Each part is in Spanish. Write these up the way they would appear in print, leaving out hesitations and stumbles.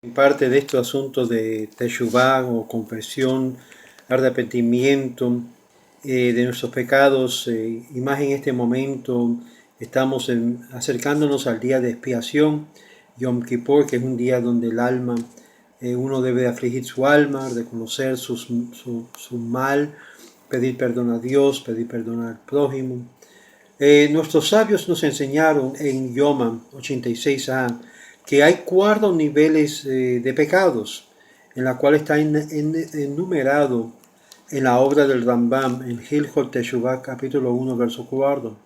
En parte de estos asuntos de Teshuvá o confesión, arrepentimiento de nuestros pecados, y más en este momento estamos acercándonos al día de expiación, Yom Kippur, que es un día donde el alma, uno debe afligir su alma, reconocer su mal, pedir perdón a Dios, pedir perdón al prójimo. Nuestros sabios nos enseñaron en Yoma 86a que hay 4 niveles de pecados, en la cual está enumerado en la obra del Rambam, en Hilchot Teshuvah, capítulo 1, verso 4,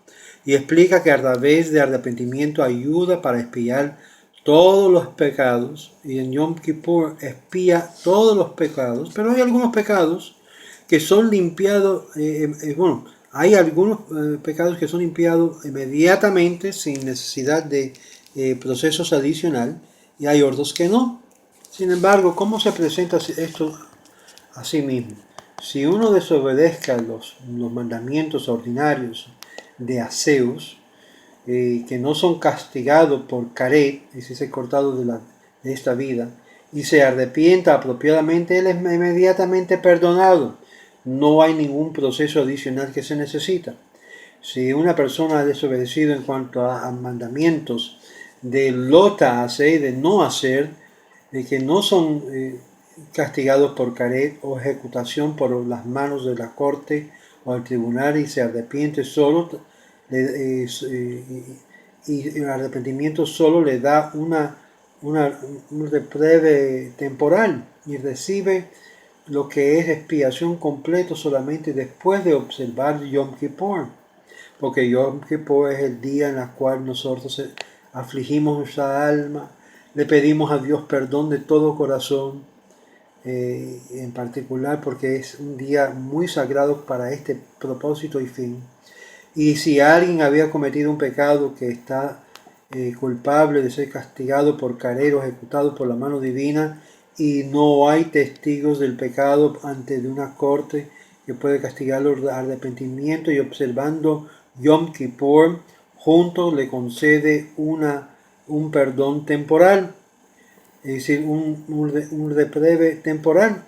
y explica que a través de arrepentimiento ayuda para expiar todos los pecados, y en Yom Kippur expía todos los pecados, pero hay algunos pecados que son limpiados, hay algunos pecados que son limpiados inmediatamente sin necesidad de procesos adicionales y hay otros que no. Sin embargo, ¿cómo se presenta esto a sí mismo? Si uno desobedezca los mandamientos ordinarios de aseos, que no son castigados por caret, es ese cortado de esta vida, y se arrepienta apropiadamente, él es inmediatamente perdonado. No hay ningún proceso adicional que se necesita. Si una persona ha desobedecido en cuanto a mandamientos de lota hacer, de no hacer, de que no son castigados por caret o ejecutación por las manos de la corte o el tribunal, y se arrepiente solo, y el arrepentimiento solo le da un reprieve temporal y recibe lo que es expiación completo solamente después de observar Yom Kippur, porque Yom Kippur es el día en el cual nosotros afligimos nuestra alma, le pedimos a Dios perdón de todo corazón, en particular porque es un día muy sagrado para este propósito y fin. Y si alguien había cometido un pecado que está culpable de ser castigado por carero, ejecutado por la mano divina, y no hay testigos del pecado ante de una corte que puede castigarlo de arrepentimiento, y observando Yom Kippur, juntos le concede un perdón temporal, es decir, un reprieve temporal.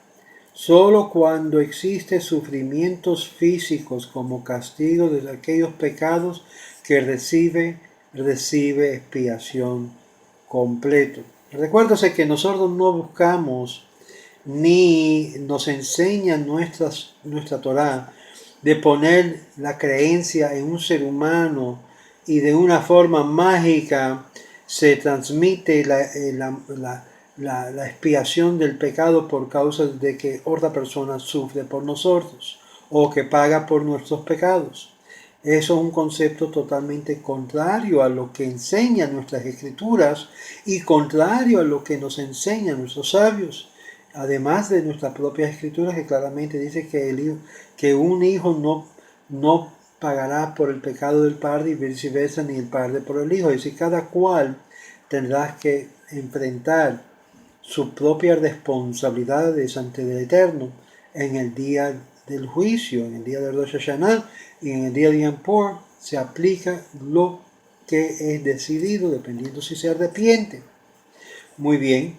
Solo cuando existen sufrimientos físicos como castigo de aquellos pecados que recibe expiación completo. Recuérdase que nosotros no buscamos ni nos enseña nuestra Torá de poner la creencia en un ser humano y de una forma mágica se transmite la expiación del pecado por causa de que otra persona sufre por nosotros o que paga por nuestros pecados. Eso es un concepto totalmente contrario a lo que enseñan nuestras escrituras y contrario a lo que nos enseñan nuestros sabios. Además de nuestras propias escrituras, que claramente dice que un hijo no pagará por el pecado del padre y viceversa, ni el padre por el hijo. Es decir, cada cual tendrá que enfrentar sus propias responsabilidades ante el Eterno en el día del juicio, en el día de Rosh Hashanah, y en el día de Yom Kippur se aplica lo que es decidido, dependiendo si se arrepiente. Muy bien,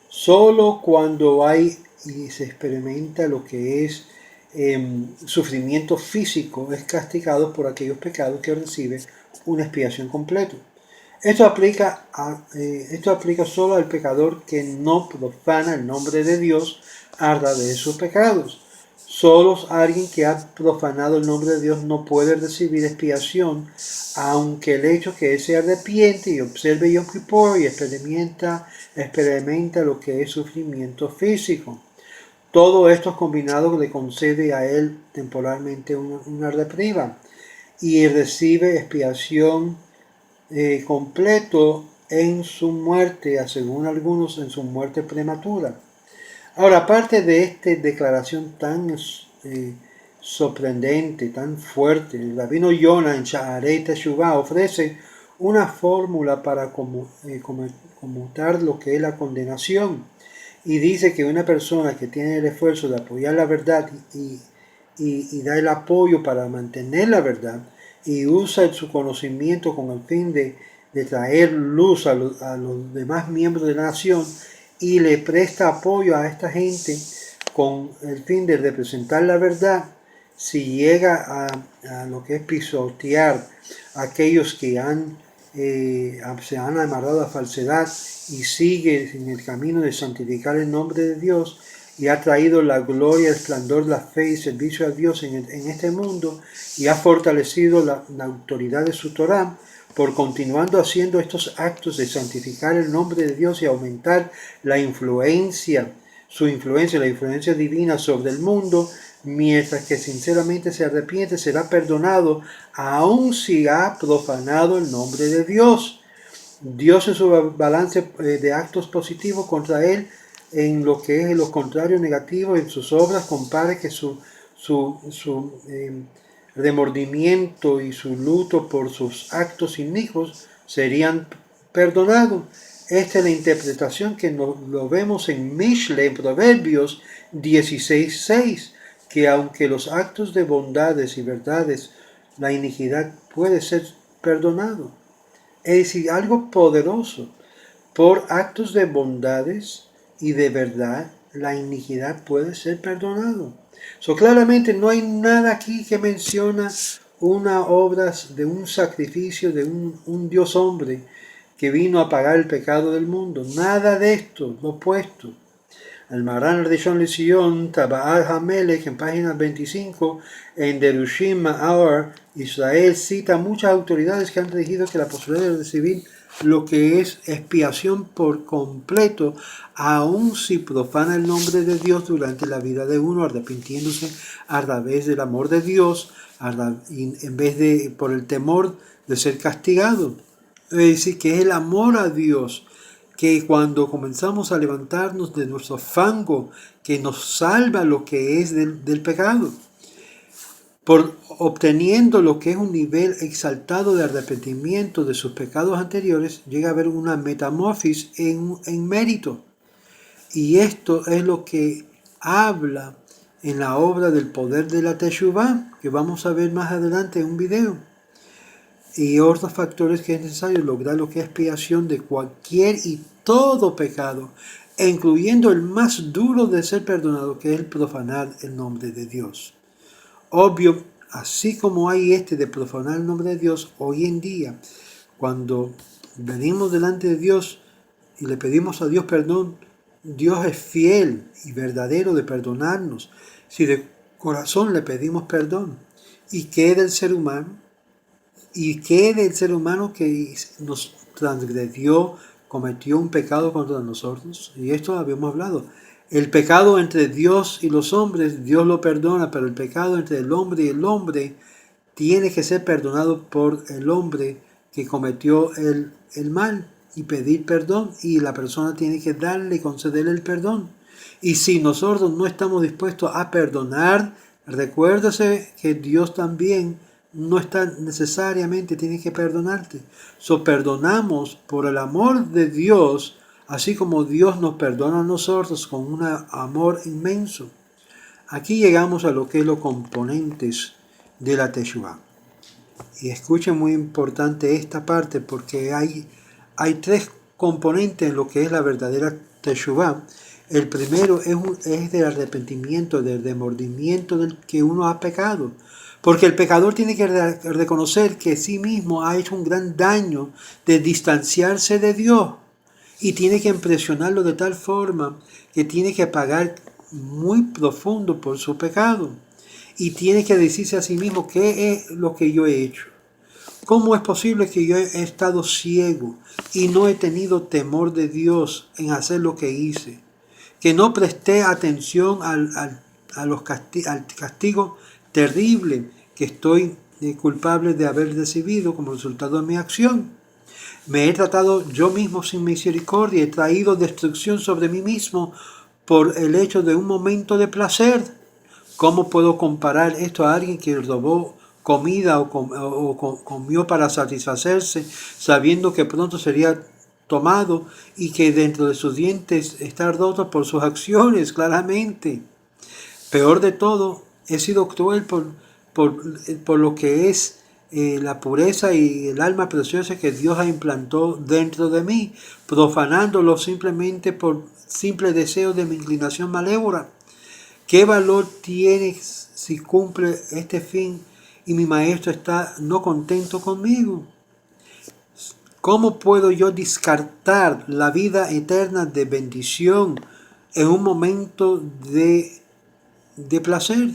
solo cuando hay y se experimenta lo que es sufrimiento físico, es castigado por aquellos pecados que recibe una expiación completa. Esto aplica solo al pecador que no profana el nombre de Dios a través de sus pecados. Solo alguien que ha profanado el nombre de Dios no puede recibir expiación, aunque el hecho que él se arrepiente y observe Yom Kippur y experimenta lo que es sufrimiento físico. Todo esto combinado le concede a él temporalmente una repriva y recibe expiación completo en su muerte, según algunos en su muerte prematura. Ahora, aparte de esta declaración tan sorprendente, tan fuerte, el rabino Yona en Sha'arei Teshuvah ofrece una fórmula para conmutar lo que es la condenación, y dice que una persona que tiene el esfuerzo de apoyar la verdad y da el apoyo para mantener la verdad, y usa su conocimiento con el fin de traer luz a los demás miembros de la nación, y le presta apoyo a esta gente con el fin de representar la verdad, si llega a lo que es pisotear a aquellos que se han amarrado a falsedad y sigue en el camino de santificar el nombre de Dios y ha traído la gloria, el esplendor, la fe y servicio a Dios en este mundo y ha fortalecido la autoridad de su Torá, por continuando haciendo estos actos de santificar el nombre de Dios y aumentar la influencia, la influencia divina sobre el mundo, mientras que sinceramente se arrepiente, será perdonado, aun si ha profanado el nombre de Dios. Dios en su balance de actos positivos contra él, en lo que es los contrarios negativos, en sus obras, compare que su remordimiento y su luto por sus actos inicuos serían perdonados. Esta es la interpretación que lo vemos en Mishle, en Proverbios 16:6, que aunque los actos de bondades y verdades, la iniquidad puede ser perdonado. Es decir, algo poderoso. Por actos de bondades y de verdad, la iniquidad puede ser perdonado. Claramente no hay nada aquí que menciona una obra de un sacrificio de un Dios hombre que vino a pagar el pecado del mundo. Nada de esto, lo opuesto. El Maran Rishon LeZion, Taba'at HaMelech, en página 25, en Derushim Ma'or, Israel cita muchas autoridades que han dicho que la posibilidad de recibir lo que es expiación por completo, aun si profana el nombre de Dios durante la vida de uno, arrepintiéndose a través del amor de Dios, en vez de por el temor de ser castigado. Es decir, que es el amor a Dios, que cuando comenzamos a levantarnos de nuestro fango, que nos salva lo que es del pecado, por obteniendo lo que es un nivel exaltado de arrepentimiento de sus pecados anteriores, llega a haber una metamorfosis en mérito. Y esto es lo que habla en la obra del poder de la Teshuvah, que vamos a ver más adelante en un video. Y otros factores que es necesario lograr lo que es expiación de cualquier y todo pecado, incluyendo el más duro de ser perdonado, que es el profanar el nombre de Dios. Obvio, así como hay de profanar el nombre de Dios, hoy en día, cuando venimos delante de Dios y le pedimos a Dios perdón, Dios es fiel y verdadero de perdonarnos, si de corazón le pedimos perdón. ¿Y qué del ser humano? ¿Y qué del ser humano que nos transgredió, cometió un pecado contra nosotros? Y esto habíamos hablado. El pecado entre Dios y los hombres, Dios lo perdona, pero el pecado entre el hombre y el hombre tiene que ser perdonado por el hombre que cometió el mal y pedir perdón, y la persona tiene que darle y concederle el perdón. Y si nosotros no estamos dispuestos a perdonar, recuérdese que Dios también no está necesariamente tiene que perdonarte. Perdonamos por el amor de Dios, así como Dios nos perdona a nosotros con un amor inmenso. Aquí llegamos a lo que es los componentes de la Teshuvah. Y escuchen, muy importante esta parte, porque hay tres componentes en lo que es la verdadera Teshuvah. El primero es del arrepentimiento, del remordimiento del que uno ha pecado. Porque el pecador tiene que reconocer que sí mismo ha hecho un gran daño de distanciarse de Dios. Y tiene que impresionarlo de tal forma que tiene que pagar muy profundo por su pecado. Y tiene que decirse a sí mismo, ¿qué es lo que yo he hecho? ¿Cómo es posible que yo he estado ciego y no he tenido temor de Dios en hacer lo que hice? Que no presté atención al castigo terrible que estoy culpable de haber recibido como resultado de mi acción. Me he tratado yo mismo sin misericordia, he traído destrucción sobre mí mismo por el hecho de un momento de placer. ¿Cómo puedo comparar esto a alguien que robó comida o comió para satisfacerse, sabiendo que pronto sería tomado y que dentro de sus dientes está roto por sus acciones, claramente? Peor de todo, he sido cruel por lo que es la pureza y el alma preciosa que Dios ha implantado dentro de mí, profanándolo simplemente por simple deseo de mi inclinación malévola. ¿Qué valor tiene si cumple este fin y mi maestro está no contento conmigo? ¿Cómo puedo yo descartar la vida eterna de bendición en un momento de placer?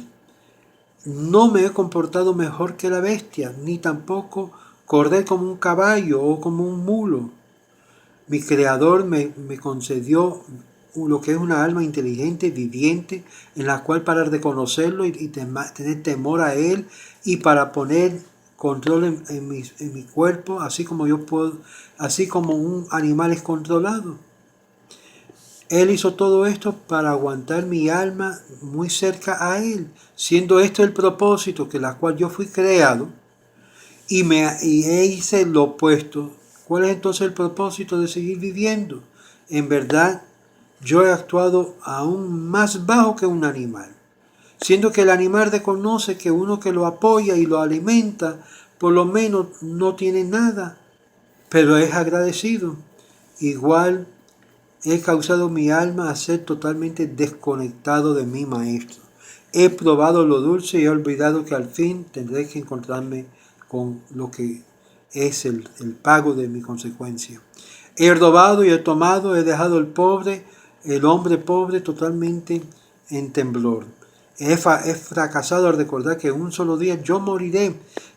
No me he comportado mejor que la bestia, ni tampoco correr como un caballo o como un mulo. Mi Creador me concedió lo que es una alma inteligente, viviente, en la cual para reconocerlo y tener temor a Él y para poner control en mi cuerpo, así como yo puedo, así como un animal es controlado. Él hizo todo esto para aguantar mi alma muy cerca a Él, siendo esto el propósito que la cual yo fui creado y hice lo opuesto. ¿Cuál es entonces el propósito de seguir viviendo? En verdad, yo he actuado aún más bajo que un animal, siendo que el animal reconoce que uno que lo apoya y lo alimenta, por lo menos no tiene nada, pero es agradecido. Igual he causado mi alma a ser totalmente desconectado de mi maestro. He probado lo dulce y he olvidado que al fin tendré que encontrarme con lo que es el pago de mi consecuencia. He robado y he tomado, he dejado el hombre pobre totalmente en temblor. He fracasado al recordar que en un solo día yo moriré,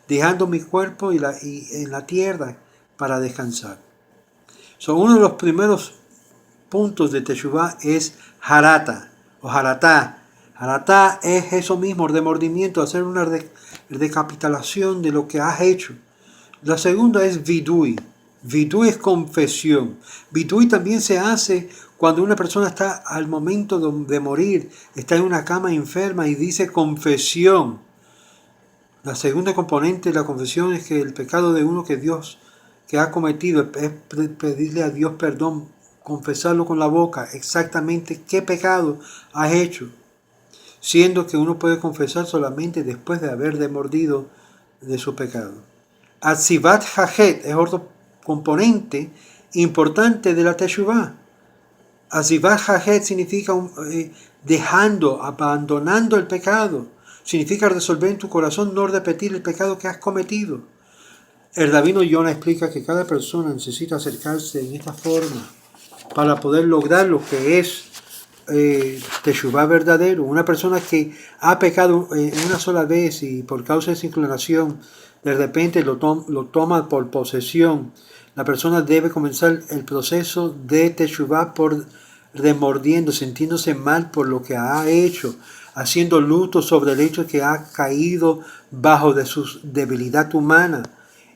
dejando mi cuerpo y en la tierra para descansar. Uno de los primeros puntos de Teshuvá es harata o haratá. Haratá es eso mismo, remordimiento, hacer una recapitulación de lo que has hecho. La segunda es vidui. Vidui es confesión. Vidui también se hace cuando una persona está al momento de morir, está en una cama enferma y dice confesión. La segunda componente de la confesión es que el pecado de uno que ha cometido es pedirle a Dios perdón, confesarlo con la boca, exactamente qué pecado has hecho, siendo que uno puede confesar solamente después de haber demordido de su pecado. Atzivat Hajet es otro componente importante de la Teshuvá. Atzivat Hajet significa abandonando el pecado. Significa resolver en tu corazón no repetir el pecado que has cometido. El rabino Yonah explica que cada persona necesita acercarse en esta forma para poder lograr lo que es Teshuvá verdadero. Una persona que ha pecado una sola vez y por causa de esa inclinación de repente lo toma por posesión, la persona debe comenzar el proceso de Teshuvá por remordiendo, sintiéndose mal por lo que ha hecho, haciendo luto sobre el hecho que ha caído bajo de su debilidad humana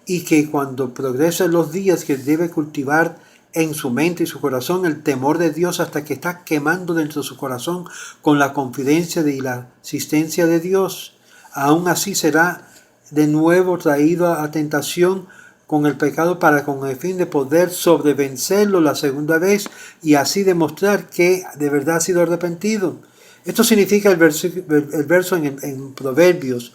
y que cuando progresan los días que debe cultivar en su mente y su corazón el temor de Dios hasta que está quemando dentro de su corazón con la confidencia y la asistencia de Dios. Aún así será de nuevo traído a tentación con el pecado con el fin de poder sobrevencerlo la segunda vez y así demostrar que de verdad ha sido arrepentido. Esto significa el verso en Proverbios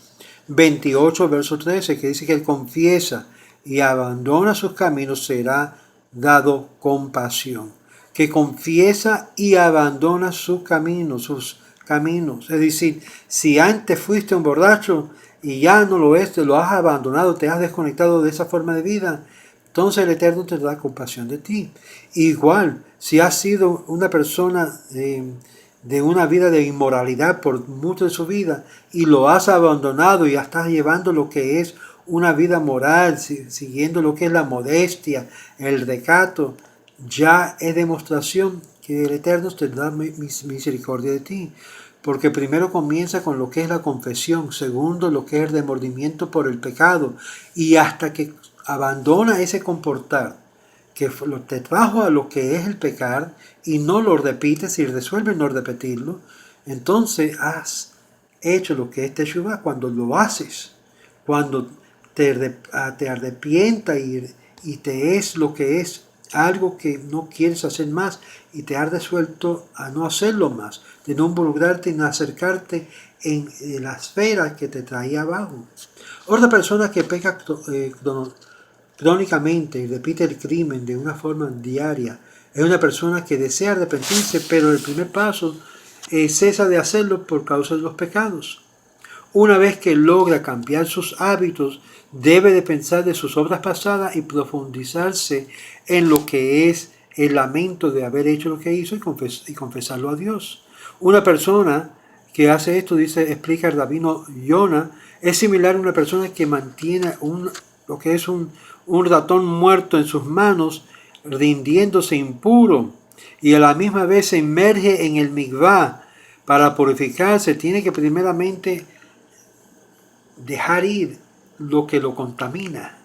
28, verso 13, que dice que él confiesa y abandona sus caminos, será dado compasión. Que confiesa y abandona sus caminos. Es decir, si antes fuiste un borracho y ya no lo es, te lo has abandonado, te has desconectado de esa forma de vida, entonces el Eterno te da compasión de ti. Igual, si has sido una persona de una vida de inmoralidad por mucho de su vida y lo has abandonado y ya estás llevando lo que es una vida moral, siguiendo lo que es la modestia, el recato, ya es demostración que el Eterno tendrá misericordia de ti. Porque primero comienza con lo que es la confesión, segundo lo que es el remordimiento por el pecado, y hasta que abandona ese comportar que te trajo a lo que es el pecar y no lo repites y resuelves no repetirlo, entonces has hecho lo que es Teshuvah. Cuando lo haces, cuando te arrepientas y te es lo que es algo que no quieres hacer más y te has resuelto a no hacerlo más, de no involucrarte y no acercarte en la esfera que te traía abajo. Otra persona que peca crónicamente y repite el crimen de una forma diaria es una persona que desea arrepentirse, pero el primer paso cesa de hacerlo por causa de los pecados. Una vez que logra cambiar sus hábitos, debe de pensar de sus obras pasadas y profundizarse en lo que es el lamento de haber hecho lo que hizo y confesarlo a Dios. Una persona que hace esto, explica el rabino Yonah, es similar a una persona que mantiene lo que es un ratón muerto en sus manos, rindiéndose impuro, y a la misma vez se inmerge en el mikvah. Para purificarse tiene que primeramente dejar ir lo que lo contamina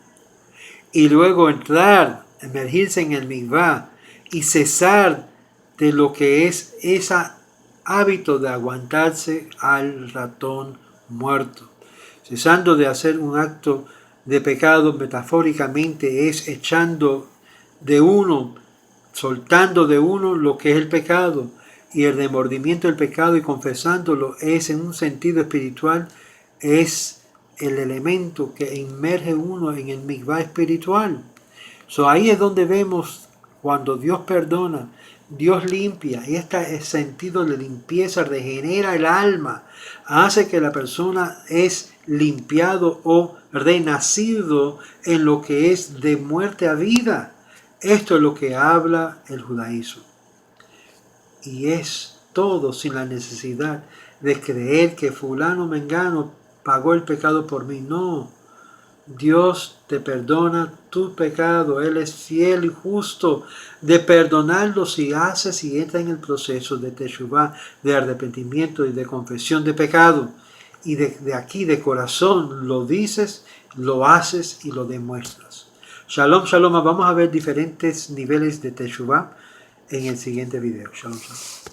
y luego entrar, emergirse en el mikvah y cesar de lo que es ese hábito de aguantarse al ratón muerto. Cesando de hacer un acto de pecado, metafóricamente es echando de uno, soltando de uno lo que es el pecado, y el remordimiento del pecado y confesándolo es, en un sentido espiritual, es el elemento que inmerge uno en el mikvah espiritual. Ahí es donde vemos cuando Dios perdona, Dios limpia, y este sentido de limpieza regenera el alma, hace que la persona es limpiado o renacido en lo que es de muerte a vida. Esto es lo que habla el judaísmo. Y es todo sin la necesidad de creer que fulano mengano pagó el pecado por mí. No, Dios te perdona tu pecado. Él es fiel y justo de perdonarlo si haces y entras en el proceso de teshuvah, de arrepentimiento y de confesión de pecado. Y de aquí, de corazón, lo dices, lo haces y lo demuestras. Shalom, shalom. Vamos a ver diferentes niveles de teshuvah en el siguiente video. Shalom, shalom.